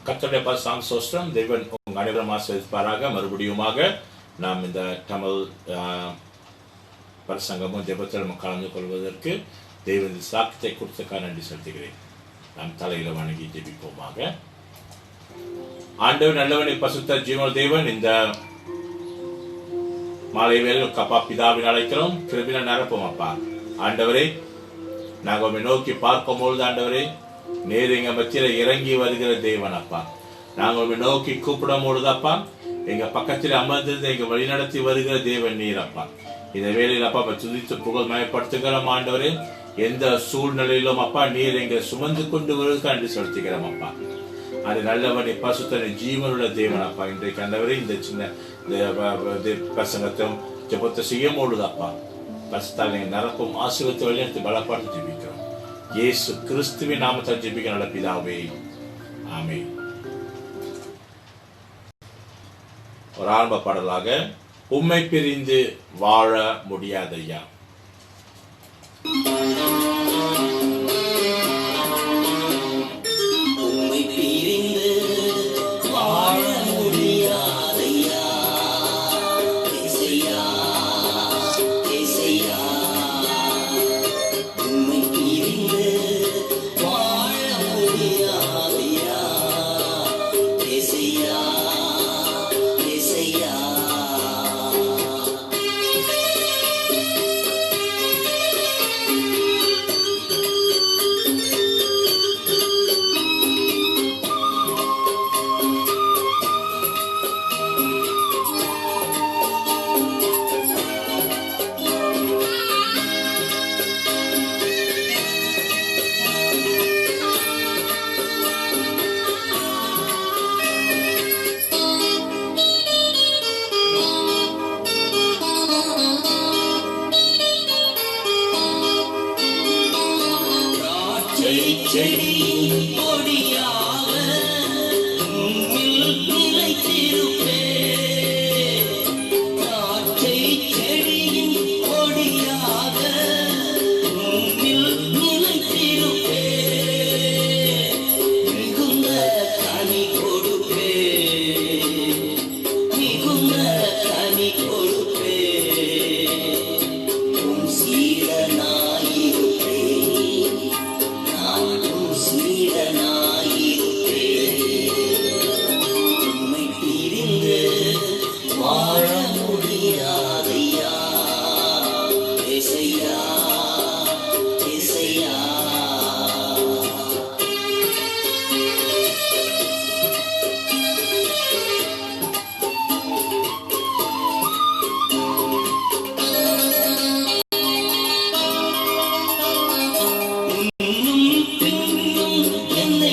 கர்த்தருடைய பரிசுத்த ஸ்தோத்திரம். தேவன் உங்கள் அனைவரும் ஆசீர்வதிப்பாராக. மறுபடியுமாக நாம் இந்த தமிழ் பிரசங்கமும் ஜெபத்திலும் கலந்து கொள்வதற்கு தேவன் சாக்கியத்தை கொடுத்தக்காக நன்றி செலுத்துகிறேன். நாம் தலையில வணங்கி ஜெபிப்போமாக. ஆண்டவர் நல்லவனை பரிசுத்த ஜீவன தேவன், இந்த மாலை வேளையில் அப்பா பிதாவின் அழைக்கிறோம், கிருபையினால் நிரப்பும் அப்பா. ஆண்டவரே, நாங்கள் உண்மை நோக்கி பார்க்கும் பொழுது ஆண்டவரே, நேர் எங்க மத்தியில இறங்கி வருகிற தேவன் அப்பா. நாங்கள் உண்மை நோக்கி கூப்பிடும் பொழுது அப்பா, எங்க பக்கத்தில் அமர்ந்திருந்து எங்க வழிநடத்தி வருகிற தேவன் நீர் அப்பா. இந்த வேளையில் அப்பா துதித்து புகழ் மயப்படுத்துகிறோம் ஆண்டவரே. எந்த சூழ்நிலையிலும் அப்பா நீர் எங்க சுமந்து கொண்டு வருவதற்கு நன்றி செலுத்துகிறோம் அப்பா. அது நல்லவனை பரிசுத்த ஜீவனுள்ள தேவன் அப்பா. இன்றைக்கு ஆண்டவரே, இந்த சின்ன பிரசங்கத்தையும் ஜெபத்தை செய்யும் பொழுது அப்பா பரிசுத்தால் நீங்க நிரப்பும் ஆசீர்வாதத்தை வழிநடத்தி பலப்படுத்தி ஜெபிக்கிறோம். இயேசு கிறிஸ்துவின் நாமத்தை ஜெபிக்க நல்ல பிதாவே, ஆமென். ஒரு ஆரம்ப பாடலாக உம்மை பிரிந்து வாழ முடியாதையா. என்னை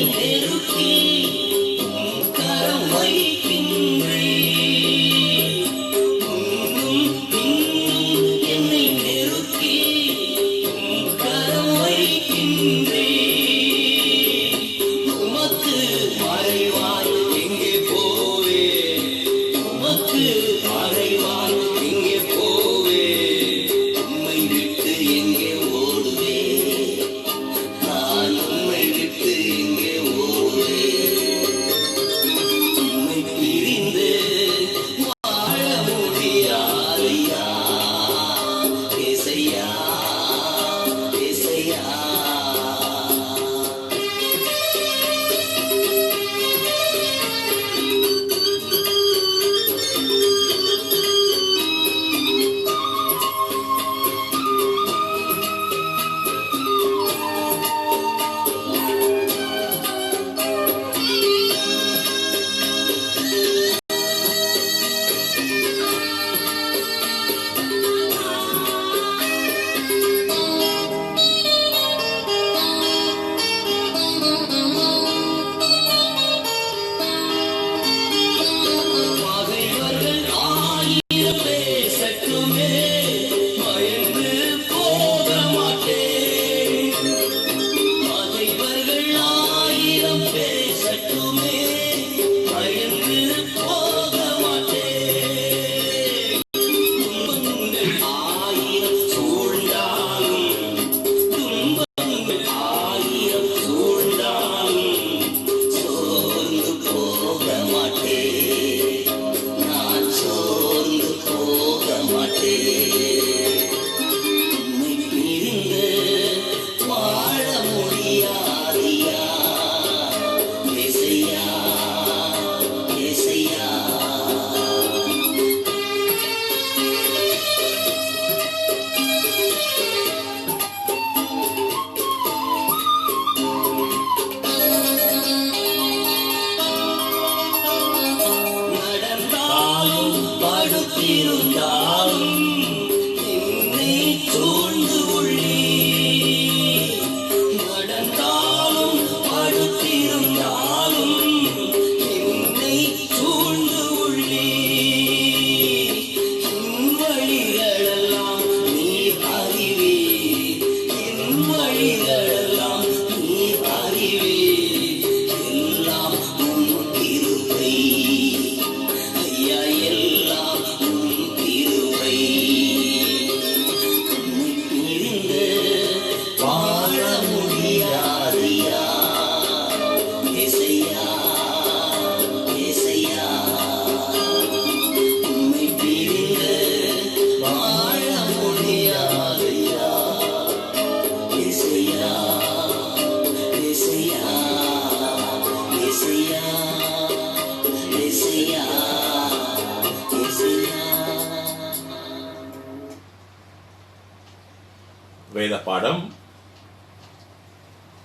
வேத பாடம்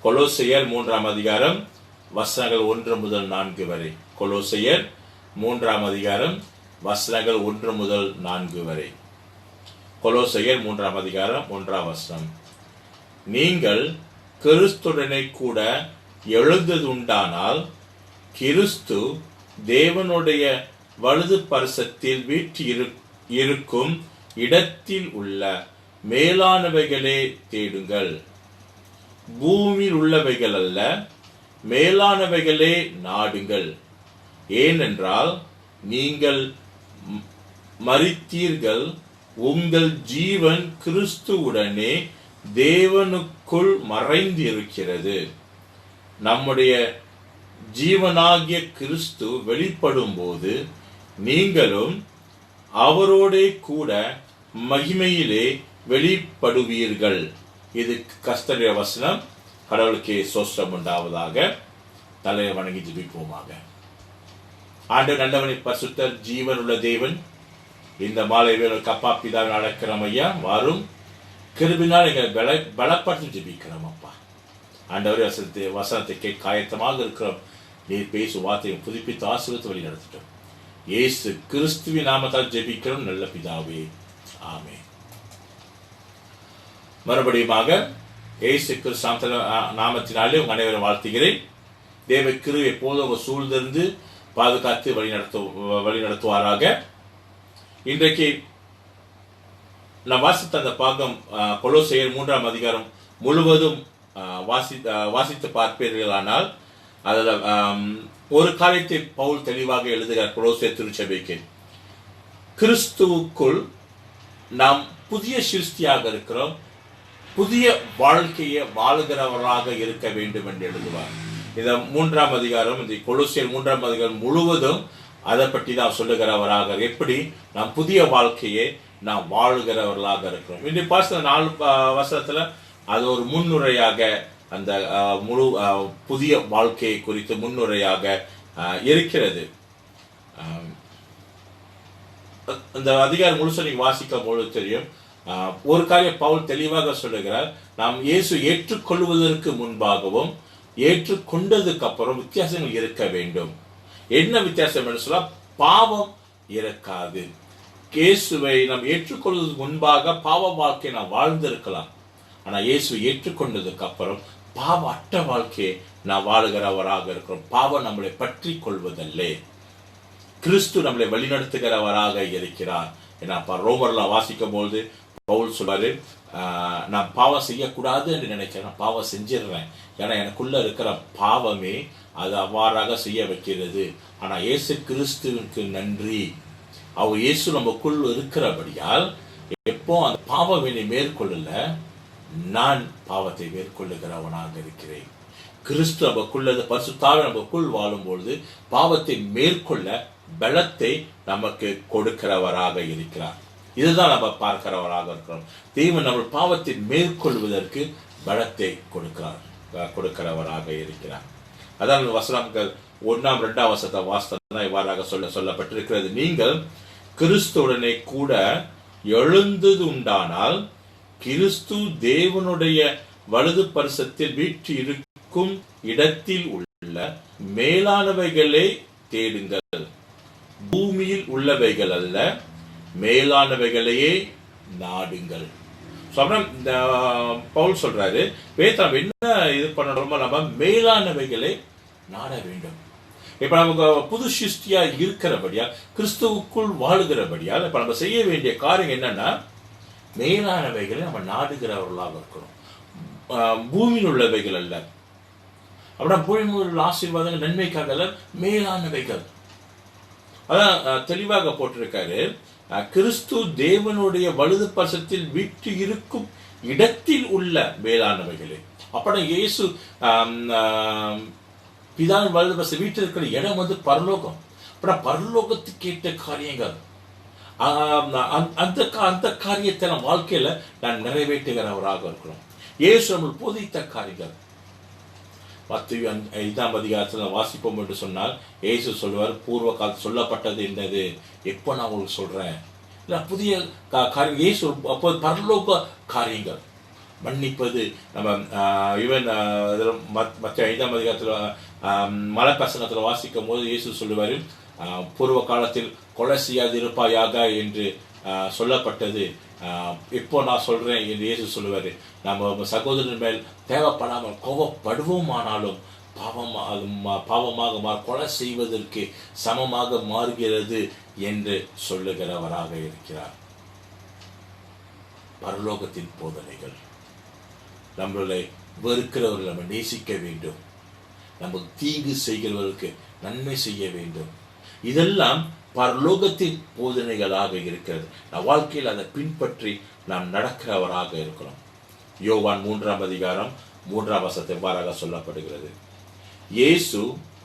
கொலோசையர் 3ஆம் அதிகாரம் வசனங்கள் 1 முதல் 4 வரை. கொலோசையர் 3ஆம் அதிகாரம் வசனங்கள் 1 முதல் 4 வரை. கொலோசையர் 3ஆம் அதிகாரம் 1ஆம் வசனம். நீங்கள் கிறிஸ்துடனே கூட எழுந்ததுண்டானால் கிறிஸ்து தேவனுடைய வலது பரிசத்தில் வீற்றி இருக்கும் இடத்தில் உள்ள மேலானவைகளே தேடுங்கள். பூமியில் உள்ளவைகள் அல்ல, மேலானவைகளே நாடுங்கள். ஏனென்றால் நீங்கள் மரித்தீர்கள், உங்கள் ஜீவன் கிறிஸ்துவுடனே தேவனுக்குள் மறைந்திருக்கிறது. நம்முடைய ஜீவனாகிய கிறிஸ்து வெளிப்படும் போது நீங்களும் அவரோடே கூட மகிமையிலே வெளிப்படுவீர்கள். இது கர்த்தருடைய வசனம். கடவுளுக்கே ஸ்தோத்திரம் உண்டாவதாக. தலையை வணங்கி ஜெபிப்போமாக. ஆண்டவர் நல்லவனை பரிசுத்தர் ஜீவன் உள்ள தேவன், இந்த மாலை வேளைக்கு அப்பா பிதாவின் அழைக்கிறோம் ஐயா. வாரும் கிருபினால் எங்களை பலப்படுத்தி ஜெபிக்கிறோம் அப்பா. ஆண்டவரே வசனத்தை கேட்க ஆயத்தமாக இருக்கிறோம். நீர் பேசும் வார்த்தையை புதுப்பித்து ஆசீர்வதித்து வழி நடத்திட்டோம். இயேசு கிறிஸ்துவின் நாமத்தால் ஜெபிக்கிறோம் நல்ல பிதாவே, ஆமென். மறுபடியுமாக இயேசு கிறிஸ்து நாமத்தினாலே உங்கள் அனைவரும் வாழ்த்துகிறேன். தேவ கிருபை எப்போதும் உங்கள் சூழ்ந்திருந்து பாதுகாத்து வழி நடத்துவாராக. இன்றைக்கு நான் வாசித்த அந்த பாகம் கொலோசையர் 3ஆம் அதிகாரம் முழுவதும் வாசித்து பார்ப்பீர்களானால் அதில் ஒரு காரியத்தை பவுல் தெளிவாக எழுதுகிறார். கொலோசையர் திருச்சபைக்கு, கிறிஸ்துவுக்குள் நாம் புதிய சிருஷ்டியாக இருக்கிறோம், புதிய வாழ்க்கையை வாழுகிறவராக இருக்க வேண்டும் என்று எழுதுவார். இந்த 3ஆம் அதிகாரம், இந்த கொலோசையர் 3ஆம் அதிகாரம் முழுவதும் அதை பற்றி தான் சொல்லுகிறவராக, எப்படி நாம் புதிய வாழ்க்கையை நாம் வாழுகிறவர்களாக இருக்கிறோம். இன்றைக்கு பார்த்த 4 வருஷத்துல அது ஒரு முன்னுரையாக, அந்த முழு புதிய வாழ்க்கையை குறித்து முன்னுரையாக இருக்கிறது. இந்த அதிகாரம் முழுச நீங்க வாசிக்கும் பொழுது தெரியும். ஒரு காரியம் பவுல் தெளிவாக சொல்லுகிறார். நாம் இயேசு ஏற்றுக்கொள்வதற்கு முன்பாகவும் ஏற்றுக்கொண்டதுக்கு அப்புறம் வித்தியாசங்கள் இருக்க வேண்டும். என்ன வித்தியாசம் என்று சொல்ல, பாவம் இருக்காது. இயேசுவை நாம் ஏற்றுக்கொள்வதற்கு முன்பாக பாவ வாழ்க்கை நாம் வாழ்ந்திருக்கலாம். ஆனா இயேசு ஏற்றுக்கொண்டதுக்கு அப்புறம் பாவ அற்ற வாழ்க்கையை நாம் வாழுகிறவராக இருக்கிறோம். பாவம் நம்மளை பற்றி கொள்வதில்லை. கிறிஸ்து நம்மளை வழிநடத்துகிறவராக இருக்கிறார். ஏன்னா ரோமர்ல வாசிக்கும் பொழுது பவுல் சொல்றாரு, நான் பாவம் செய்யக்கூடாது என்று நினைக்கிறேன், நான் பாவம் செஞ்சிடுறேன். ஏன்னா எனக்குள்ள இருக்கிற பாவமே அது அவ்வாறாக செய்ய வைக்கிறது. ஆனா இயேசு கிறிஸ்துவுக்கு நன்றி, அவர் இயேசு நமக்குள் இருக்கிறபடியால் எப்போ அந்த பாவம் என்னை மேற்கொள்ளல, நான் பாவத்தை மேற்கொள்ளுகிறவனாக இருக்கிறேன். கிறிஸ்து நமக்குள்ளது பரிசுத்தாவே நமக்குள் வாழும் பொழுது பாவத்தை மேற்கொள்ள பலத்தை நமக்கு கொடுக்கிறவராக இருக்கிறார். இதுதான் நம்ம பார்க்கிறவராக இருக்கிறோம். தேவன் நம்ம பாவத்தை மேற்கொள்வதற்கு பலத்தை கொடுக்கிறவராக இருக்கிறார். அதான் வசனங்கள் 1ஆம் 2ஆம் வசனத்தை வாசனை இவ்வாறாக சொல்லப்பட்டிருக்கிறது. நீங்கள் கிறிஸ்துவுடனே கூட எழுந்தது உண்டானால் கிறிஸ்து தேவனுடைய வலது பரிசத்தில் வீற்றி இருக்கும் இடத்தில் உள்ள மேலானவைகளை தேடுங்கள். பூமியில் உள்ளவைகள் அல்ல, மேலானவைகளையே நாடுங்கள். பவுல் சொல்றாரு, நம்ம என்ன இது பண்ணணுமோ நம்ம மேலானவைகளை நாட வேண்டும். இப்ப நமக்கு புது சிருஷ்டியா இருக்கிறபடியா, கிறிஸ்துவுக்குள் வாழுகிறபடியா, இப்ப நம்ம செய்ய வேண்டிய காரியம் என்னன்னா, மேலானவைகளை நம்ம நாடுகிறவர்களாக இருக்கிறோம். பூமியில் உள்ளவைகள் அல்ல. அப்படின்னா பூமியில் உள்ள ஆசீர்வாதங்கள் நன்மைக்காக அல்ல, மேலானவைகள். அதான் தெளிவாக போட்டிருக்காரு. கிறிஸ்து தேவனுடைய வலது பரிசத்தில் வீட்டு இருக்கும் இடத்தில் உள்ள மேலானவைகளே. அப்படின்னா இயேசு பிதாவின் வலது பரிசு வீட்டில் இருக்கிற இடம் வந்து பரலோகம். அப்படின்னா பரலோகத்துக்கு ஏற்ற காரியங்கள், அந்த காரியத்தை நம்ம வாழ்க்கையில நான் நிறைவேற்றுகிறவராக இருக்கிறோம். இயேசு நம்ம போதித்த காரியங்கள் மத்தேயு 5ஆம் அதிகாரத்தில் வாசிப்போம் என்று சொன்னால் இயேசு சொல்லுவார், பூர்வ காலத்தில் சொல்லப்பட்டது என்னது, எப்போ நான் உங்களுக்கு சொல்றேன், இல்லை புதிய காரியம். இயேசு அப்போது பரலோக காரியங்கள், மன்னிப்பது நம்ம ஈவன் மற்ற 5ஆம் அதிகாரத்தில் மலை பிரசங்கத்தில் வாசிக்கும் போது இயேசு சொல்லுவார், பூர்வ காலத்தில் கொலை செய்யாது இருப்பாயாக என்று சொல்லப்பட்டது, இப்போ நான் சொல்றேன் என்று இயேசு சொல்லுவார். நம்ம சகோதரன் மேல் தேவைப்படாமல் கோபப்படுவோமானாலும் பாவமாக கொலை செய்வதற்கு சமமாக மாறுகிறது என்று சொல்லுகிறவராக இருக்கிறார். பரலோகத்தின் போதனைகள், நம்மளை வெறுக்கிறவர்கள் நம்ம நேசிக்க வேண்டும், நமக்கு தீங்கு செய்கிறவர்களுக்கு நன்மை செய்ய வேண்டும், இதெல்லாம் பரலோகத்தின் போதனைகளாக இருக்கிறது. நம் வாழ்க்கையில் அதை பின்பற்றி நாம் நடக்கிறவராக இருக்கிறோம். யோவான் 3ஆம் அதிகாரம் 3ஆம் வசனத்தில் இவ்வாறாக சொல்லப்படுகிறது, இயேசு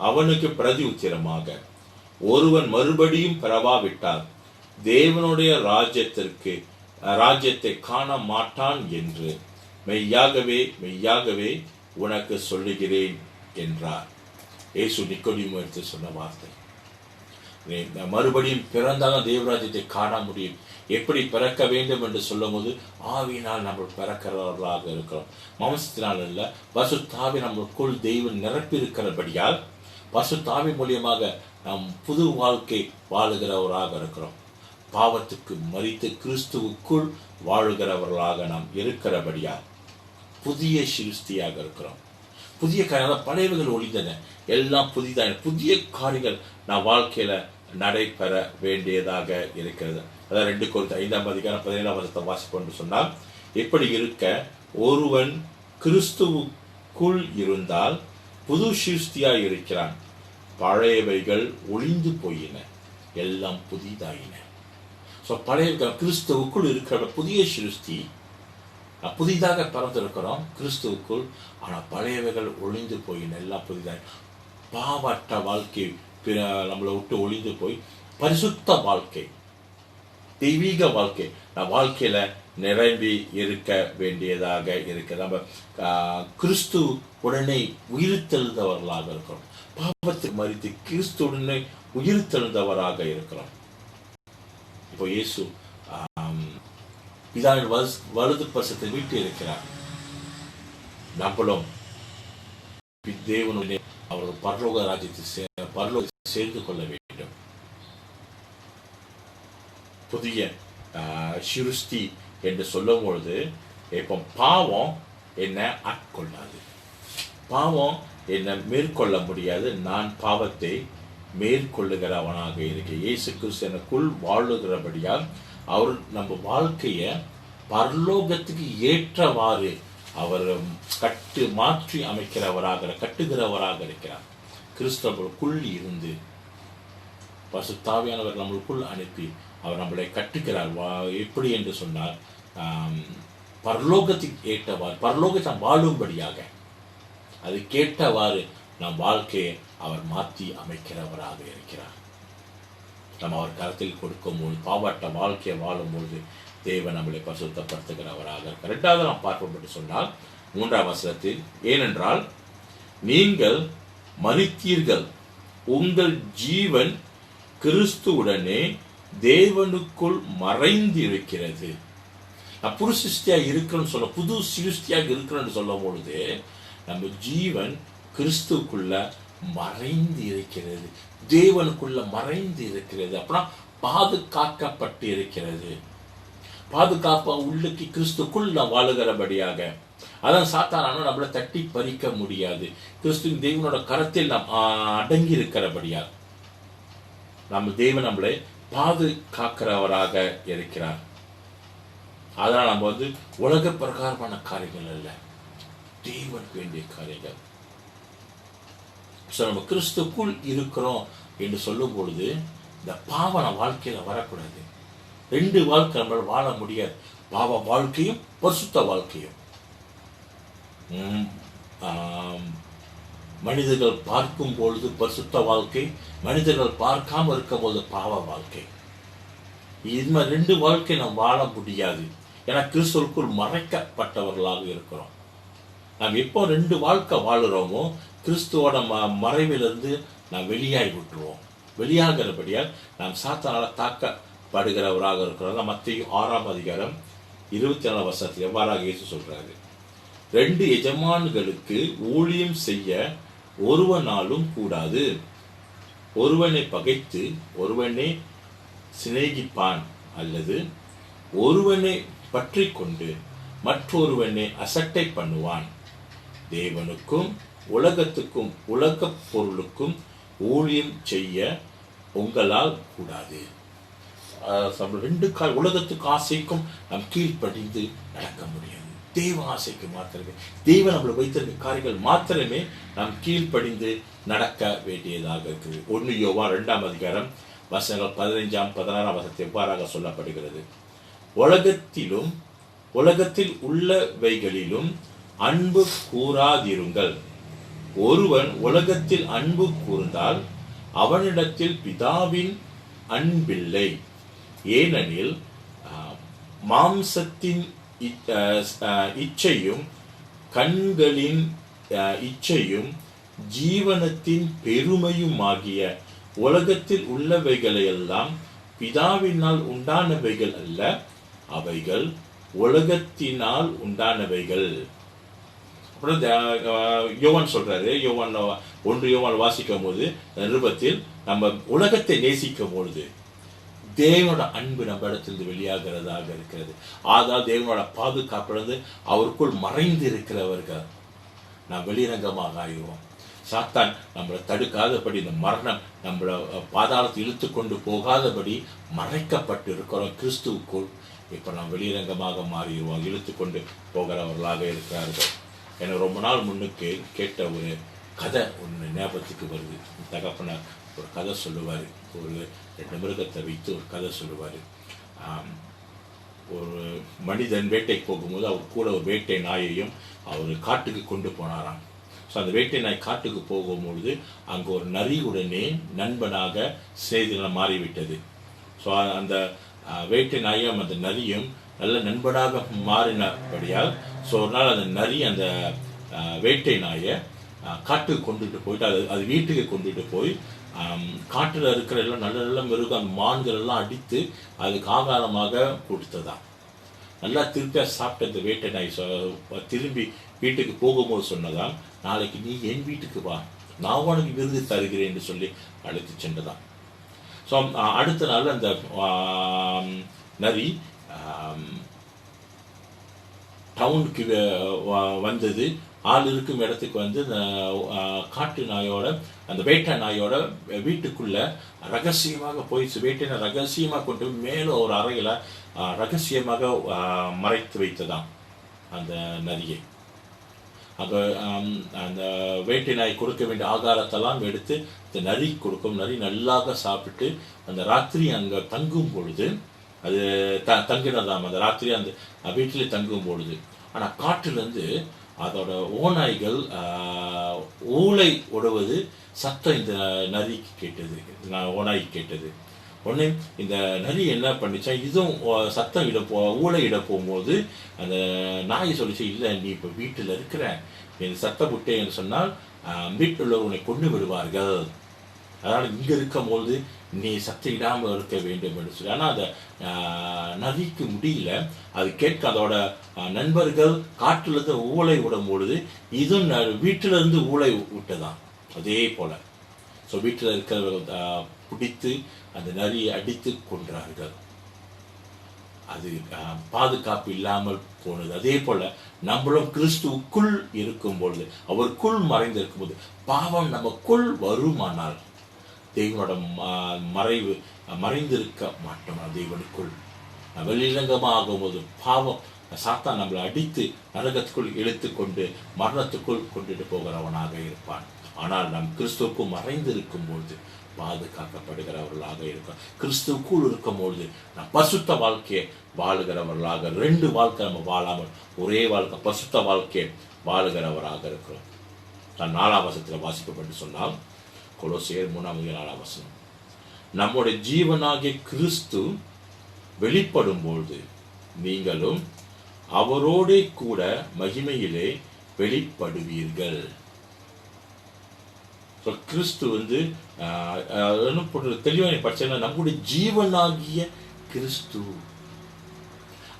அவனுக்கு பிரதி உத்திரமாக, ஒருவன் மறுபடியும் பிறவாவிட்டால் தேவனுடைய ராஜ்யத்தை காண மாட்டான் என்று மெய்யாகவே மெய்யாகவே உனக்கு சொல்லுகிறேன் என்றார். இயேசு நிக்கோடிமு எடுத்து சொன்ன வார்த்தை. மறுபடியும் பிறந்தாலும் தேவராஜ்யத்தை காண முடியும். எப்படி பிறக்க வேண்டும் என்று சொல்லும் போது ஆவியினால் நம்ம பிறக்கிறவர்களாக இருக்கிறோம். மாம்சத்தினால் அல்ல, பசுத்தாவி நம்மளுக்குள் தெய்வம் நிரப்பியிருக்கிறபடியால் பசுத்தாவி மூலியமாக நாம் புது வாழ்க்கை வாழுகிறவராக இருக்கிறோம். பாவத்துக்கு மரித்து கிறிஸ்துவுக்குள் வாழுகிறவர்களாக நாம் இருக்கிறபடியால் புதிய சிருஷ்டியாக இருக்கிறோம். புதிய காரியங்கள், பழையவைகள் ஒழிந்தன, எல்லாம் புதிதாக புதிய காரியங்கள் நான் வாழ்க்கையில நடைபெற வேண்டியதாக இருக்கிறது. அதான் 2 கொரிந்தியர் 5ஆம் அதிகாரம் 17ஆம் வசனத்தை வாசிப்போம் சொன்னால், எப்படி இருக்க ஒருவன் கிறிஸ்துவுக்குள் இருந்தால் புது சிருஷ்டியாய் இருக்கிறான், பழையவைகள் ஒழிந்து போயின, எல்லாம் புதிதாயின. பழைய கிறிஸ்துவுக்குள் இருக்கிற புதிய சிருஷ்டி, புதிதாக பிறந்திருக்கிறோம் கிறிஸ்துவுக்குள். ஆனால் பழையவைகள் ஒழிந்து போயின, எல்லாம் புதிதாக. பாவற்ற வாழ்க்கை நம்மளை விட்டு ஒழிந்து போய் பரிசுத்த வாழ்க்கை, தெய்வீக வாழ்க்கை நம் வாழ்க்கையில நிரம்பி இருக்க வேண்டியதாக இருக்கு. நம்ம கிறிஸ்து உடனே உயிர்த்தெழுந்தவர்களாக இருக்கிறோம். பாவத்தை மறித்து கிறிஸ்து உடனே உயிர்த்தெழுந்தவராக இருக்கிறோம். இப்போ இயேசு பிதாவின் வலது பரிசத்தை விட்டு இருக்கிறார். நம்மளும் தேவனுடைய அவர்கள் பரலோக ராஜ்யத்தை சேர்ந்து கொள்ள வேண்டும். புதிய சிருஷ்டி என்று சொல்லும் பொழுது இப்போ பாவம் என்ன ஆட்கொள்ளாது, பாவம் என்ன மேற்கொள்ள முடியாது. நான் பாவத்தை மேற்கொள்ளுகிறவனாக இருக்கேன். இயேசு கிறிஸ்து எனக்குள் வாழுகிறபடியால் அவர் நம்ம வாழ்க்கைய பரலோகத்துக்கு ஏற்றவாறு அவர் மாற்றி அமைக்கிறவராக கட்டுகிறவராக இருக்கிறார். கிறிஸ்தவர்களுக்குள் இருந்து பசுத்தாவியானவர் நம்மளுக்குள் அனுப்பி அவர் நம்மளை கட்டுகிறார். எப்படி என்று சொன்னால், பரலோகத்துக்கு ஏற்றவாறு, பரலோகத்தை வாழும்படியாக அது கேட்டவாறு நம் வாழ்க்கையை அவர் மாற்றி அமைக்கிறவராக இருக்கிறார். நம்ம அவர் கருத்தில் கொடுக்கும்போது பாவட்ட வாழ்க்கையை வாழும்போது தேவன் நம்மளை பரிசுத்தப்படுத்துகிறவராக இருக்கிறார். 2வது நாம் பார்ப்போம் என்று சொன்னால் 3ஆம் வசனத்தில், ஏனென்றால் நீங்கள் மரித்தீர்கள், உங்கள் ஜீவன் கிறிஸ்துவுடனே தேவனுக்குள் மறைந்து இருக்கிறது. புது சிருஷ்டியாக இருக்கிறோன்னு சொல்ல, புது சிருஷ்டியாக இருக்கிறோன்னு சொல்லும் பொழுது நம்ம ஜீவன் கிறிஸ்துக்குள்ள மறைந்து இருக்கிறது, தேவனுக்குள்ள மறைந்து இருக்கிறது. அப்படின்னா பாதுகாக்கப்பட்டு இருக்கிறது. பாதுகாப்பா உள்ளுக்கு கிறிஸ்துக்குள் நாம் வாழுகிறபடியாக. அதான் சாத்தானாலும் நம்மளை தட்டி பறிக்க முடியாது. கிறிஸ்துவின் தேவனோட கரத்தில் நாம் அடங்கி இருக்கிறபடியால் நம்ம தேவன் நம்மளை பாதுகாக்கிறவராக இருக்கிறார். அதனால் நம்ம உலக பிரகாரமான காரியங்கள் அல்ல, தேவனுக்கு வேண்டிய காரியங்கள். நம்ம கிறிஸ்துக்குள் இருக்கிறோம் என்று சொல்லும் பொழுது இந்த பாவ வாழ்க்கையில வரக்கூடாது. 2 வாழ்க்கை நம்மளால் வாழ முடியாது. பாவ வாழ்க்கையும் பரிசுத்த வாழ்க்கையும். மனிதர்கள் பார்க்கும் பொழுது பரிசுத்த வாழ்க்கை, மனிதர்கள் பார்க்காம இருக்கும் போது பாவ வாழ்க்கை. இது மாதிரி 2 வாழ்க்கை நாம் வாழ முடியாது. ஏன்னா கிறிஸ்துவுக்குள் மறைக்கப்பட்டவர்களாக இருக்கிறோம். நாம் எப்போ 2 வாழ்க்கை வாழுறோமோ கிறிஸ்துவோட மறைவிலிருந்து நாம் வெளியாகி விட்டுருவோம். வெளியாகிறபடியால் நாம் சாத்தானால தாக்கப்படுகிறவராக இருக்கிறோம். மத்தேயு 6ஆம் அதிகாரம் 24ஆம் வசனத்தில் எவ்வாறாக இயேசு சொல்றாரு, 2 எஜமான்களுக்கு ஊழியம் செய்ய ஒருவனாலும் கூடாது. ஒருவனை பகைத்து ஒருவனை சிநேகிப்பான், அல்லது ஒருவனை பற்றி கொண்டு மற்றொருவனை அசட்டை பண்ணுவான். தேவனுக்கும் உலகத்துக்கும் உலக பொருளுக்கும் ஊழியம் செய்ய உங்களால் கூடாது. 2 உலகத்துக்கு ஆசைக்கும் நாம் கீழ்ப்படிந்து நடக்க முடியாது. தேவ ஆசைக்கு மாத்திரமே, தெய்வம் நம்மளை வைத்திருக்க காரியங்கள் மாத்திரமே நாம் கீழ்ப்படிந்து நடக்க வேண்டியதாக இருக்குது. 1 யோவான் 2ஆம் அதிகாரம் வசனங்கள் 15, 16 வசனத்தில் எவ்வாறாக சொல்லப்படுகிறது: உலகத்தில் உள்ளவைகளிலும் அன்பு கூறாதிருங்கள். ஒருவன் உலகத்தில் அன்பு கூர்ந்தால் அவனிடத்தில் பிதாவின் அன்பில்லை. ஏனெனில் மாம்சத்தின் இச்சையும் கண்களின் இச்சையும் ஜீவனத்தின் பெருமையுமாகிய உலகத்தில் உள்ளவைகளையெல்லாம் பிதாவினால் உண்டானவைகள் அல்ல, அவைகள் உலகத்தினால் உண்டானவைகள். அப்புறம் யோவான் சொல்றாரு, 1 யோவான் வாசிக்கும் போது நிருபத்தில் நம்ம உலகத்தை நேசிக்கும் பொழுது தேவனோட அன்பு நம்ம இடத்திலிருந்து வெளியாகிறதாக இருக்கிறது. ஆதால் தேவனோட பாதுகாப்பிலிருந்து அவருக்குள் மறைந்து இருக்கிறவர்கள் நாம் வெளிரங்கமாக ஆகிடுவோம். சாத்தான் நம்மளை தடுக்காதபடி, இந்த மரணம் நம்மளை பாதாளத்தை இழுத்து கொண்டு போகாதபடி மறைக்கப்பட்டு இருக்கிறோம். கிறிஸ்துவுக்குள் இப்ப நாம் வெளிரங்கமாக மாறிடுவோம், இழுத்து கொண்டு போகிறவர்களாக இருக்கிறார்கள். எனக்கு ரொம்ப நாள் முன்னுக்கு கேட்ட ஒரு கதை ஒன்று ஞாபகத்துக்கு வருது. தகப்பனார் ஒரு கதை சொல்லுவார். ஒரு 2 மிருகத்தை வைத்து ஒரு கதை சொல்லுவார். ஒரு மனிதன் வேட்டைக்கு போகும்போது அவர் கூட ஒரு வேட்டை நாயையும் அவர் காட்டுக்கு கொண்டு போனாராம். ஸோ அந்த வேட்டை நாய் காட்டுக்கு போகும்பொழுது அங்கே ஒரு நரியுடனே நண்பனாக செய்திகள் மாறிவிட்டது. ஸோ அந்த வேட்டை நாயும் அந்த நரியும் நல்ல நண்பனாக மாறினபடியால் ஸோ ஒரு நாள் அந்த நரி அந்த வேட்டை நாயை காட்டுக்கு கொண்டுட்டு போயிட்டு அது வீட்டுக்கு கொண்டுட்டு போய் காட்டில் இருக்கிற எல்லாம் நல்ல நல்ல மிருகம் அந்த மான்கள் எல்லாம் அடித்து அதுக்கு ஆகாரமாக கொடுத்ததான். நல்லா திருப்பியாக சாப்பிட்ட இந்த வேட்டை நாய் திரும்பி வீட்டுக்கு போகும்போது சொன்னதான், நாளைக்கு நீ என் வீட்டுக்கு வா, நான் உனக்கு விருது தருகிறேன் என்று சொல்லி அழைத்து சென்றதான். ஸோ அடுத்த நாள் அந்த நரி டவுனுக்கு வந்தது. ஆள் இருக்கும் இடத்துக்கு வந்து காட்டு நாயோட அந்த வேட்டை நாயோட வீட்டுக்குள்ள ரகசியமாக போய் வேட்டையை ரகசியமாக கொண்டு மேலே ஒரு அறையில் ரகசியமாக மறைத்து வைத்ததாம் அந்த நரியை. அங்கே அந்த வேட்டை நாய் கொடுக்க வேண்டிய ஆகாரத்தெல்லாம் எடுத்து இந்த நரி கொடுக்கும். நரி நல்லாக சாப்பிட்டு அந்த ராத்திரி அங்கே தங்கும் பொழுது அது தங்கினதாம். அந்த ராத்திரி அந்த வீட்டிலே தங்கும் பொழுது ஆனால் காட்டிலேருந்து அதோட ஓநாய்கள் ஊளை உடுவது சத்தம் இந்த நரிக்கு கேட்டது, ஓநாய்க்கு கேட்டது. உடனே இந்த நரி என்ன பண்ணிச்சா, இதுவும் சத்தம் ஊளை இட போகும்போது அந்த நாய் சொல்லிச்சு, இல்லை நீ இப்போ வீட்டில் இருக்கிற, என் சத்த புட்டேன்னு சொன்னால் வீட்டில் உள்ளவர்களை கொண்டு விடுவார்கள், அதனால் இங்கே இருக்கும் பொழுது நீ சத்தம் இடாமல் இருக்க வேண்டும் என்று சொல்லி. ஆனால் அதை நரிக்கு முடியல, அது கேட்க அதோட நண்பர்கள் காட்டிலிருந்து ஊளை விடும் பொழுது இதுவும் வீட்டிலிருந்து ஊளை விட்டதான். அதே போல ஸோ வீட்டில் இருக்கிறவர்கள் பிடித்து அந்த நரியை அடித்து கொன்றார்கள். அது பாதுகாப்பு இல்லாமல் போனது. அதே போல நம்மளும் கிறிஸ்துவுக்குள் இருக்கும் பொழுது, அவருக்குள் மறைந்திருக்கும் போது, பாவம் நமக்குள் வருமானால் தெய்வனோட மறைந்திருக்க மாட்டோம். தெய்வனுக்குள் வெளிரங்கமாக ஆகும்போது பாவம் சாத்தான் நம்மளை அடித்து நரகத்துக்குள் இழுத்து கொண்டு மரணத்துக்குள் கொண்டுட்டு போகிறவனாக இருப்பான். ஆனால் நாம் கிறிஸ்துவுக்கும் மறைந்திருக்கும் பொழுது பாதுகாக்கப்படுகிறவர்களாக இருக்கும். கிறிஸ்துவுக்குள் இருக்கும் பொழுது நாம் பசுத்த வாழ்க்கையை வாழுகிறவர்களாக, 2 வாழ்க்கை நம்ம வாழாமல் ஒரே வாழ்க்கை பசுத்த வாழ்க்கையை வாழுகிறவராக இருக்கிறோம். நான் 4ஆம் வசனத்தில் வாசிக்கப்பட்டு சொன்னால், கொலோசியர் 3:4 வசனம், நம்முடைய ஜீவனாகிய கிறிஸ்து வெளிப்படும் பொழுது நீங்களும் அவரோட கூட மகிமையிலே வெளிப்படுவீர்கள். கிறிஸ்து வந்து தெளிவாக படிச்சா நம்முடைய ஜீவனாகிய கிறிஸ்து,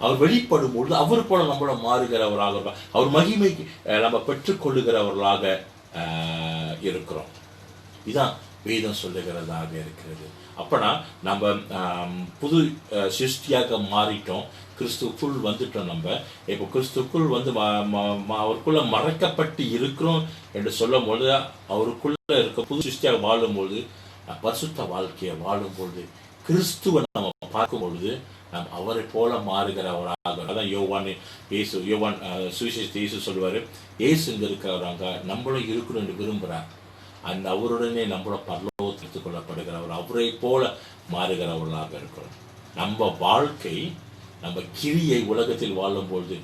அவர் வெளிப்படும் பொழுது அவர் போல நம்மள மாறுகிறவராக இருப்பார். அவர் மகிமைக்கு நம்ம பெற்றுக்கொள்ளுகிறவர்களாக இருக்கிறோம். இதான் வேதம் சொல்லுகிறதாக இருக்கிறது. அப்பனா நம்ம புது சிருஷ்டியாக மாறிட்டோம், கிறிஸ்துக்குள் வந்துட்டோம். நம்ம இப்போ கிறிஸ்துக்குள் வந்து அவருக்குள்ள மறைக்கப்பட்டு இருக்கிறோம் என்று சொல்லும் பொழுது, அவருக்குள்ள இருக்க புது சிருஷ்டியாக வாழும்பொழுது, பரிசுத்த வாழ்க்கையை வாழும்பொழுது, கிறிஸ்துவை நம்ம பார்க்கும் பொழுது நாம் அவரை போல மாறுகிறவராக. அதான் யோவான் சுவிசேஷத்தை இயேசு சொல்லுவார், இயேசு இங்கே இருக்கிறவராங்க நம்மளும் இருக்கணும் என்று விரும்புகிறார். அந்த அவருடனே நம்மளோட பரலோகத்தில் எடுத்துக் கொள்ளப்படுகிறவர், அவரை போல மாறுகிறவர்களாக இருக்கிறோம். நம்ம வாழ்க்கை, நம்ம கிரியை உலகத்தில் வாழும்பொழுது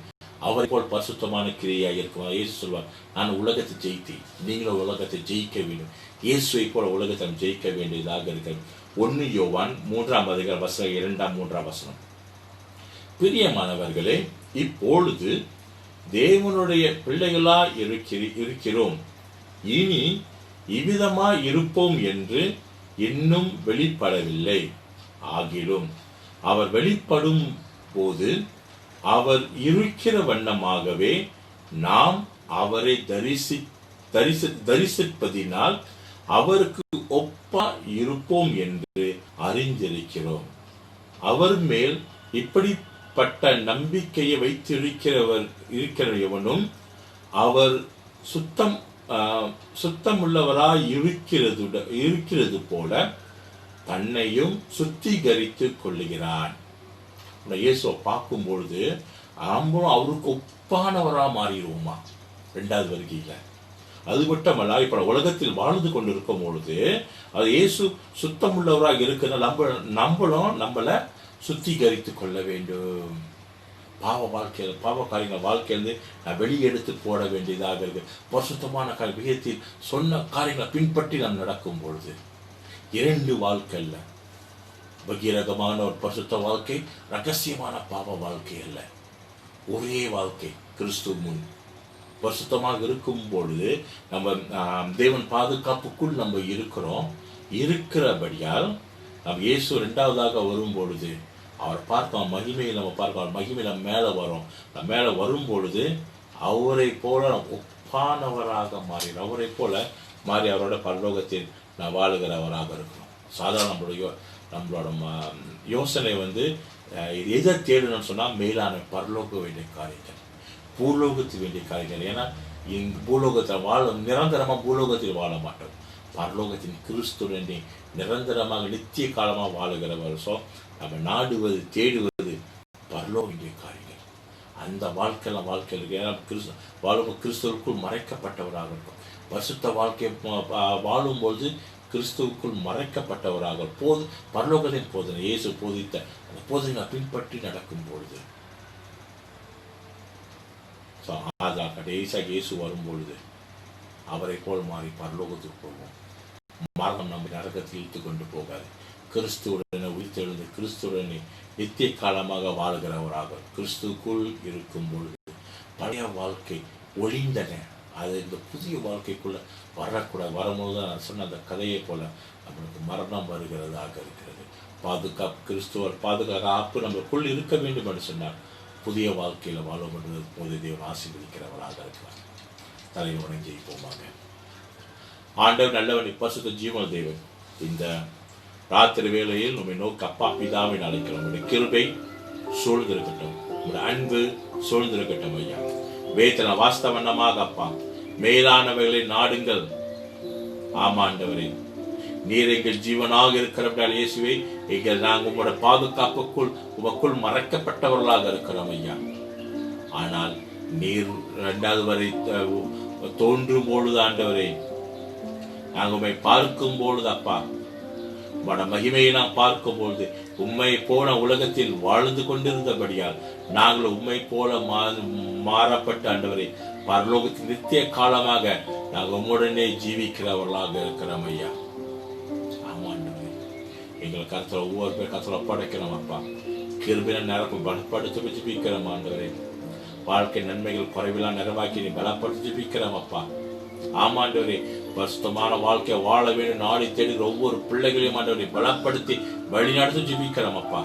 அவரை போல் பரிசுத்தமான கிரியாக இருக்கும். இயேசு சொல்வார், நான் உலகத்தை ஜெயித்தேன், நீங்களும் உலகத்தை ஜெயிக்க வேண்டும். இயேசுவை போல உலகத்தை ஜெயிக்க வேண்டியதாக இருக்கிறது. 1 யோவான் 3:2-3 பிரியமானவர்களே, இப்பொழுது தேவனுடைய பிள்ளைகளா இருக்கிறோம், இனி இவ்விதமாய் இருப்போம் என்று இன்னும் வெளிப்படவில்லை. ஆகிலும் அவர் வெளிப்படும் போது அவர் இருக்கிற வண்ணமாகவே நாம் அவரை தரிசிப்பதினால் அவருக்கு ஒப்பா இருப்போம் என்று அறிந்திருக்கிறோம். அவர் மேல் இப்படிப்பட்ட நம்பிக்கையை வைத்திருக்கிறவனும் அவர் சுத்தமுள்ளவராய் இருக்கிறது போல தன்னையும் சுத்திகரித்துக் கொள்ளுகிறான். இயேசுவை பார்க்கும் பொழுது நம்மளும் அவருக்கு ஒப்பானவராக மாறிடுவோமா 2வது வருகையில. அது மட்டுமல்ல, இப்ப உலகத்தில் வாழ்ந்து கொண்டிருக்கும் பொழுது அது இயேசு சுத்தமுள்ளவராக இருக்கிறது, நம்மளும் நம்மளை சுத்திகரித்துக் கொள்ள வேண்டும். பாவ காரியங்கள் வாழ்க்கையிலிருந்து வெளியெடுத்து போட வேண்டியதாக இருக்கு. பரிசுத்தமான விதத்தில் சொன்ன காரியங்களை பின்பற்றி நாம் நடக்கும் பொழுது 2 வாழ்க்கை அல்ல, பகிரகமான ஒரு பரிசுத்த வாழ்க்கை, ரகசியமான பாவ வாழ்க்கை அல்ல, ஒரே வாழ்க்கை. கிறிஸ்து முன் பரிசுத்தமாக இருக்கும் பொழுது நம்ம தேவன் பாதுகாப்புக்குள் நம்ம இருக்கிறபடியால் நம்ம இயேசு 2வதாக வரும் பொழுது அவர் பார்க்கலாம், மகிமையில் நம்ம பார்க்கலாம், மகிமையில மேலே வரும். மேலே வரும் பொழுது அவரை போல ஒப்பானவராக மாறி, அவரை போல மாறி அவரோட பரலோகத்தில் நான் வாழுகிறவராக இருக்கிறோம். சாதாரண நம்மளோட யோசனை வந்து எதை தேடணும்னு சொன்னால் மேலான பரலோக வேண்டிய காரியங்கள், பூலோகத்தில் வேண்டிய காரியங்கள். ஏன்னா பூலோகத்தில் நிரந்தரமாக பூலோகத்தில் வாழ மாட்டோம், பரலோகத்தின் கிறிஸ்துடன் நிரந்தரமாக நித்திய காலமாக வாழுகிறவர். ஸோ நம்ம நாடுவது தேடுவது பரலோக வேண்டிய காரியங்கள். அந்த வாழ்க்கையில் ஏன்னா கிறிஸ்துவுக்குள் மறைக்கப்பட்டவராக இருக்கும். பரிசுத்த வாழ்க்கை வாழும்பொழுது கிறிஸ்துவுக்குள் மறைக்கப்பட்டவராக பரலோகத்தின் போதனை, இயேசு போதித்த அந்த போதனை பின்பற்றி நடக்கும் பொழுது கடைசியாக இயேசு வரும்பொழுது அவரை போல் மாறி பரலோகத்துக்கு போவோம். மரணம் நம்ம நரகத்தில் இழுத்து கொண்டு போகாது. கிறிஸ்துவுடனே உயிர்த்தெழுந்து கிறிஸ்துவுடனே நித்திய காலமாக வாழ்கிறவராக கிறிஸ்துக்குள் இருக்கும் பொழுது பழைய வாழ்க்கை ஒளிந்தன, அது இந்த புதிய வாழ்க்கைக்குள்ள வரக்கூடாது. வரும்போது தான் நான் சொன்ன அந்த கதையை போல நம்மளுக்கு மரணம் வருகிறதாக இருக்கிறது. கிறிஸ்துவர் பாதுகாப்பு நம்மளுக்குள் இருக்க வேண்டும் என்று சொன்னார். புதிய வாழ்க்கையில் வாழ முடிவது போது தேவன் ஆசீர்வதிக்கிறவராக இருக்கிறார். தலையை வணங்கி ஜெயிப்போமாக. ஆண்டவர் நல்லவன், பரிசுத்த ஜீவன தேவன், இந்த ராத்திரி வேளையில் நம்மை நோக்கி அப்பா பிதாவை அழைக்கிறோம். உங்களுடைய கிருபை சூழ்ந்திருக்கட்டும், உங்களுடைய அன்பு சூழ்ந்திருக்கட்டும் ஐயா. வேதனை வாஸ்தவண்ணமாக அப்பா மேலானவைகளை நாடுங்கள். ஆமாண்டவரே, நீர் எங்கள் ஜீவனாக இருக்கிற இயேசுவே, நாங்கள் உங்களோட பாதுகாப்புக்குள் உமக்குள் மறைக்கப்பட்டவர்களாக இருக்கிறோம் ஐயா. ஆனால் நீர் 2வது வரை தோன்றும் பொழுது ஆண்டவரே, நாங்கள் உண்மை பார்க்கும் பொழுது அப்பா, உங்களோட மகிமையை நாம் பார்க்கும் பொழுது உண்மை போல உலகத்தில் வாழ்ந்து கொண்டிருந்தபடியால் நாங்கள் உண்மை போல மாறப்பட்ட ஆண்டவரே, பரலோகத்தில் நித்திய காலமாக நாங்கள் உம்முடனே ஜீவிக்கிறவர்களாக இருக்கிறோம் ஐயா. ஆமாண்டவரே, எங்கள் கருத்துல ஒவ்வொரு பேர் கருத்துல படைக்கிறோம் அப்பா. கிருபையில நிரப்பு பலப்படுத்தி ஜீவிக்கிறோம் ஆண்டவரே. வாழ்க்கை நன்மைகள் குறைவிலா நிறைவாக்கி நீ பலப்படுத்தி ஜீவிக்கிறோம் அப்பா. ஆமாண்டவரே, பரிசுத்தமான வாழ்க்கையை வாழ வேண்டும் நாடி தேடுகிற ஒவ்வொரு பிள்ளைகளையும் ஆண்டவரை பலப்படுத்தி வழிநடத்தி ஜீவிக்கிறோம் அப்பா.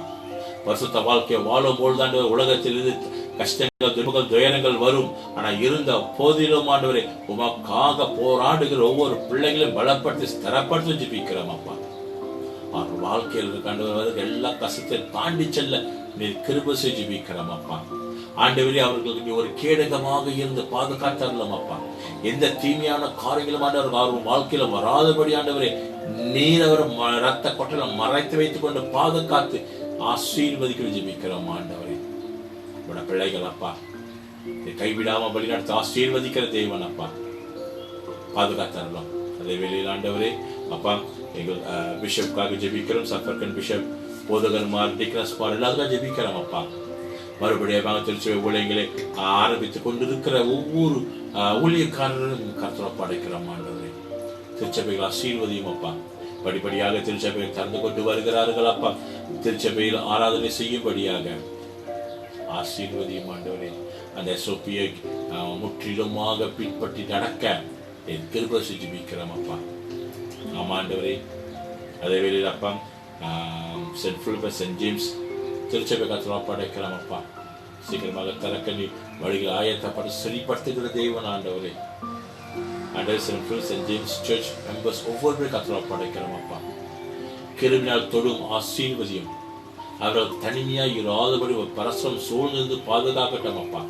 பரிசுத்த வாழ்க்கையை வாழும் பொழுது உலகத்தில் இருந்து கஷ்டங்கள், துன்பங்கள், துயரங்கள் வரும். ஆனா இருந்த போதிலும் ஆண்டவரே உமக்காக போராடுகிற ஒவ்வொரு பிள்ளைகளையும் பலப்படுத்தி ஸ்திரப்படுத்தி ஜெபிக்கிறோம் அப்பா. அவர் வாழ்க்கையில் இருக்க எல்லா கஷ்டத்தையும் தாண்டி செல்ல நீர் கிருபை செய்து ஜெபிக்கிறோம் அப்பா. ஆண்டவரே அவர்களுக்கு நீ ஒரு கேடகமாக இருந்து பாதுகாத்தரலாம் அப்பா. எந்த தீமையான காரியங்களும் அவர் வாழ்க்கையில வராதபடி ஆண்டவரே நீர் அவர் ரத்த கொட்டலை மறைத்து வைத்துக் கொண்டு பாதுகாத்து ஆசீர்வதிக்க ஜெபிக்கிறோம் ஆண்டவரே. உட பிள்ளைகள் அப்பா கைவிடாம வழிநடத்த ஆசீர்வதிக்கிற தேவன் அப்பா, பாதுகாத்தரலாம். அதே வேளையில் ஆண்டவரே அப்பா எங்கள் பிஷப்காக ஜெபிக்கிறோம். சஃபர்கன் பிஷப், போதகர்மார், டிக்னஸ்மார் எல்லாத்துக்கும் ஜெபிக்கிறோம் அப்பா. மறுபடியும் திருச்சி ஊழியங்களை ஆரம்பித்துக் கொண்டிருக்கிற ஒவ்வொரு ஊழியக்காரர்களும் கர்த்தரை படைக்கிறோம் ஆண்டவரே. திருச்சபைகள் ஆசீர்வதியும் அப்பா. படிப்படியாக திருச்சபையில் திறந்து கொண்டு வருகிறார்கள் அப்பா. திருச்சபையில் ஆராதனை செய்யும்படியாக ஆசீர்வதியும் ஆண்டவரே. அந்த SOP-யை முற்றிலுமாக பின்பற்றி நடக்க என் கிருபை செஞ்சு ஜெபிக்கிறோம் அப்பா. ஆமா ஆண்டவரே. அதே வேளையில் அப்பா சென்ட் பிலிப்பஸ், சென்ட் ஜேம்ஸ் திருச்சபை கர்த்தரை படைக்கிறோம் அப்பா. சீக்கிரமாக திறக்க நீ வழிகள் ஆயத்தப்பட்டு சரிப்படுத்துகிற தேவன் ஆண்டவரே. ஆண்டவர் Saint Philip's, Saint James church members ஒவ்வொரு கர்த்தரை படைக்கிறோம் அப்பா. கிருமினால் தொடும் ஆசீர்வதியும். அவர்கள் தனிமையாக இராதபடி ஒரு பரஸ்பரம் சூழ்ந்து பாதுகாக்கட்டும் அப்பா.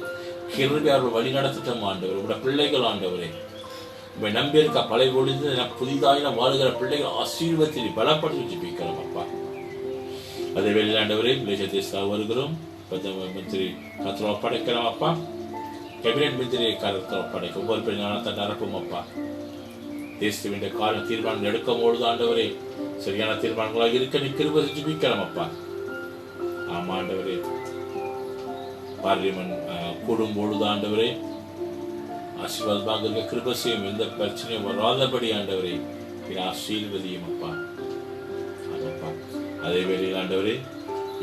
கிருபை அவர்கள் வழி நடத்தட்டும் ஆண்டவர். உங்களோட பிள்ளைகள் ஆண்டவரே உங்களை நம்பி இருக்க பழைய ஒழிந்து புதிதாக வாழ்கிற பிள்ளைகள் ஆசீர்வதித்து பலப்படுத்தி ஜெபிக்கிறோம் அப்பா. அதே வேளையில் ஆண்டவரே தேச வருகிறோம். மந்திரி கர்த்தரை படைக்கிறோம் அப்பா. கேபினட் மந்திரி கர்த்தரை படைக்க ஒவ்வொரு பெரிய ஞானத்தை நிரப்பும் அப்பா. தேசத்து வேண்டிய காரணம் தீர்மானம் எடுக்கும் பொழுது ஆண்டவரே சரியான தீர்மானங்களாக இருக்க நீ கிருபை செஞ்சு ஜெபிக்கிறோம் அப்பா. ஆமா ஆண்டவரே. பார்லிமெண்ட் கூடும் பொழுது ஆண்டவரே ஆசீர்வாதமாக இருக்க கிருபை செய்யும். எந்த பிரச்சனையும் வராதபடி ஆண்டவரே ஆசீர்வதியும் அப்பா. அதே வேளையில் ஆண்டவரே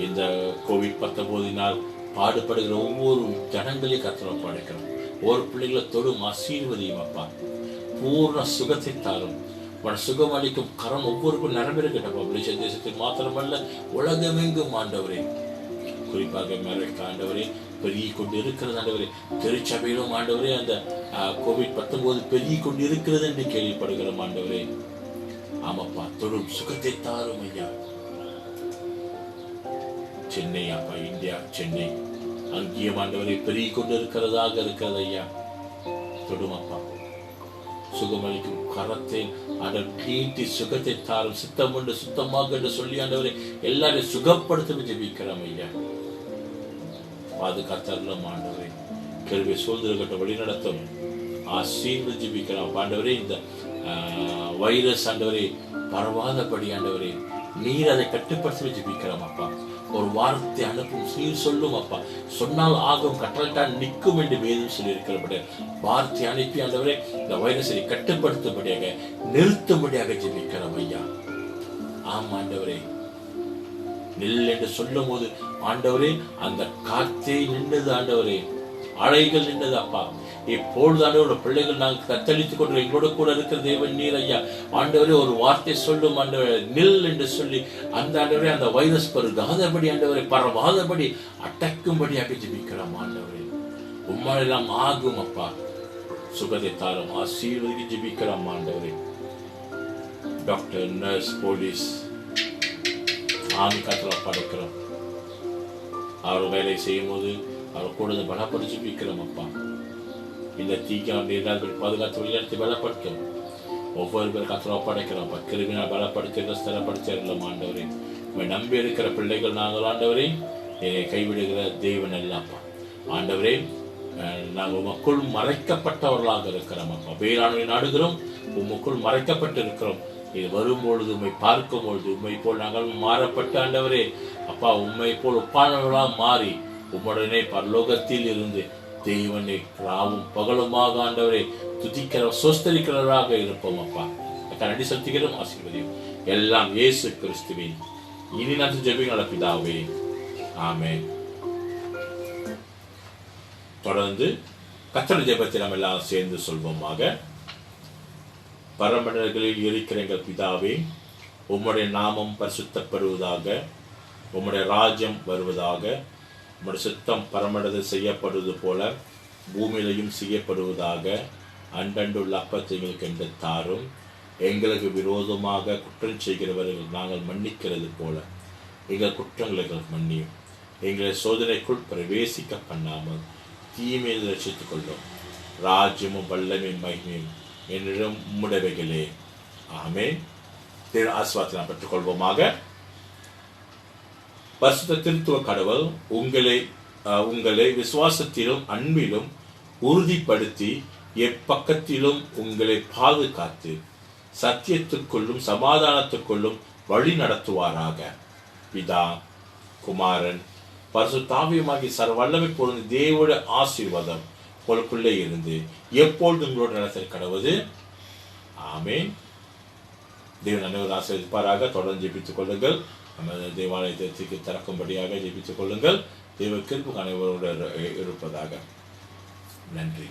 இந்த COVID-19 பாடுபடுகிற ஒவ்வொரு ஜனங்களையும் கர்த்தரை படைக்கிறோம். ஒவ்வொரு பிள்ளைகளை தொடும் ஆசீர்வதியும் அப்பா. பூர்ண சுகத்தை தாரும். சுகம் அளிக்கும் கரம் ஒவ்வொருக்கும் நிரம்பிருக்கட்டப்பா. மலேசிய தேசத்தில் மாத்திரமல்ல உலகமெங்கும் ஆண்டவரே. குறிப்பாக அமெரிக்கா ஆண்டவரே பெருகி கொண்டு இருக்கிறது ஆண்டவரே. திருச்சபையிலும் ஆண்டவரே அந்த COVID-19 பெருகி கொண்டு இருக்கிறது என்று கேள்விப்படுகிறோம் ஆண்டவரே. ஆமாப்பா தொடும் சுகத்தை தாரும் ஐயா. சென்னை அப்பா, இந்தியா சென்னை அங்கேயும் ஆண்டவரை பெருகி கொண்டு இருக்கிறதாக இருக்கிறது ஐயா. தொடுமப்பா சுகமளிக்கும் கரத்தை ஆண்டவர் நீட்டி சுகத்தை தாரும். சித்தம் உண்டு சுத்தமாக என்று சொல்லி ஆண்டவரை எல்லாரையும் சுகப்படுத்த ஜெபிக்கிறோம் ஐயா. பாதுகாத்தரலாம் ஆண்டவரை. கேள்வி சூழ்ந்திருக்கட்ட வழி நடத்தும் ஆசீர்வதி ஜெபிக்கிறோம் ஆண்டவரே. இந்த வைரஸ் ஆண்டவரை பரவாதபடி ஆண்டவரே நீர் அதை கட்டுப்படுத்தி ஜெபிக்கிறோம் அப்பா. ஒரு வார்த்தை அனுப்பும் நீர் சொல்லும் அப்பா. சொன்னால் ஆகும், கட்டளைத்தான் நிற்கும் என்று வேதம் சொல்லி இருக்கிறபடி வார்த்தை அனுப்பி ஆண்டவரே இந்த வைரஸை கட்டுப்படுத்தும்படியாக நிறுத்தும்படியாக ஜெபிக்கிறோம் ஐயா. ஆம் ஆண்டவரே. நெல் என்று சொல்லும் போது ஆண்டவரே அந்த காற்றே நின்றது ஆண்டவரே. அலைகள் நின்றது அப்பா. இப்பொழுது ஆண்டவரோட பிள்ளைகள் நாங்கள் தத்தளித்துக் கொண்டு எங்களோட கூட இருக்கிற தேவன் நீர் ஐயா. ஆண்டவரே ஒரு வார்த்தை சொல்லும் ஆண்டவரே நில் என்று சொல்லி அந்த ஆண்டவரே அந்த வைரஸ் பருகாதபடி ஆண்டவரை பரவாதபடி அடக்கும்படியாக ஜெபிக்கிறோம் ஆண்டவரே. உம்மாலெல்லாம் ஆகும் அப்பா. சுகத்தை தாரும் ஆசீர்வதிக்கு ஜெபிக்கிறோம் ஆண்டவரே. டாக்டர், நர்ஸ், போலீஸ் ஆமி கர்த்தரை படைக்கிறோம். அவர் வேலை செய்யும் போது அவர் கூட பலப்படுத்தி ஜெபிக்கிறோம் அப்பா. இந்த தீக்கான பாதுகாத்து வழிநடத்தி பலப்படுத்தும் ஒவ்வொரு பேர் கர்த்தரை படைக்கிறோம். கிருமினால் பலப்படுத்த ஸ்திரப்படுத்திடலாம் ஆண்டவரே. நம்பி இருக்கிற பிள்ளைகள் நாங்கள் ஆண்டவரே என்னை கைவிடுகிற தேவன் எல்லாப்பா. ஆண்டவரே நாங்கள் உமக்குள் மறைக்கப்பட்டவர்களாக இருக்கிறோம் அப்பா. வேளாண்மை நாடுகிறோம், உமக்குள் மறைக்கப்பட்டு இருக்கிறோம். இது வரும்பொழுது உண்மை பார்க்கும் பொழுது உண்மை போல் நாங்கள் மாறப்பட்ட ஆண்டவரே அப்பா உண்மை போல் ஒப்பானவர்களாக மாறி உம்முடனே பரலோகத்தில் இருந்து தேவனை ராவும் பகலுமாக ஆண்டவரை துதிக்கிற சோஸ்தரிக்கிறவராக இருப்போம் அப்பா. நன்றி செலுத்துகிறோம். ஆசீர்வதியும் எல்லாம் இயேசு கிறிஸ்துவின் இனி நான் ஜெபிக்கிற பிதாவே, ஆமென். தொடர்ந்து கர்த்தருடைய ஜெபத்தை நாம் எல்லாம் சேர்ந்து சொல்வோமாக. பரமண்டலங்களில் இருக்கிற எங்கள் பிதாவே, உம்முடைய நாமம் பரிசுத்தப்படுவதாக. உம்முடைய ராஜ்யம் வருவதாக. உம்முடைய சித்தம் பரமடத்தில் செய்யப்படுவது போல பூமியிலையும் செய்யப்படுவதாக. அன்றண்டுள்ள அப்பத்தை எங்களுக்கு என்று தாரும். எங்களுக்கு விரோதமாக குற்றம் செய்கிறவர்கள் நாங்கள் மன்னிக்கிறது போல எங்கள் குற்றங்களை எங்களுக்கு மன்னியும். எங்களை சோதனைக்குள் பிரவேசிக்க பண்ணாமல் தீமையை ரசித்துக் கொள்ளும். ராஜ்யமும் வல்லமையும் மகிமையும் என்னிடம் உம்முடையவைகளே. ஆமென். தேவ ஆசீர்வாதத்தை நாம் பெற்றுக்கொள்வோமாக. பரிசுத்த திருத்துவ கடவுள் உங்களை விசுவாசத்திலும் அன்பிலும் உறுதிப்படுத்தி எப்பக்கத்திலும் உங்களை பாதுகாத்து சத்தியத்திற்குள்ளும் சமாதானத்திற்குள்ளும் வழி நடத்துவாராக. பிதா, குமாரன், பரிசுத்தாவியுமாகி சர்வல்லமை பொருந்த தேவனுடைய ஆசீர்வாதம் உங்களுக்குள்ளே இருந்து எப்பொழுது உங்களோட நடத்த கடவுது. ஆமென். தேவன் அனைவரும் ஆசீர்வதிப்பாராக. தொடர்ந்து ஜெபித்துக் கொள்ளுங்கள். நம்ம தேவாலயத்தை திறக்கும்படியாக ஜெபித்துக் கொள்ளுங்கள். தேவ கிருபை அனைவரோடு இருப்பதாக. நன்றி.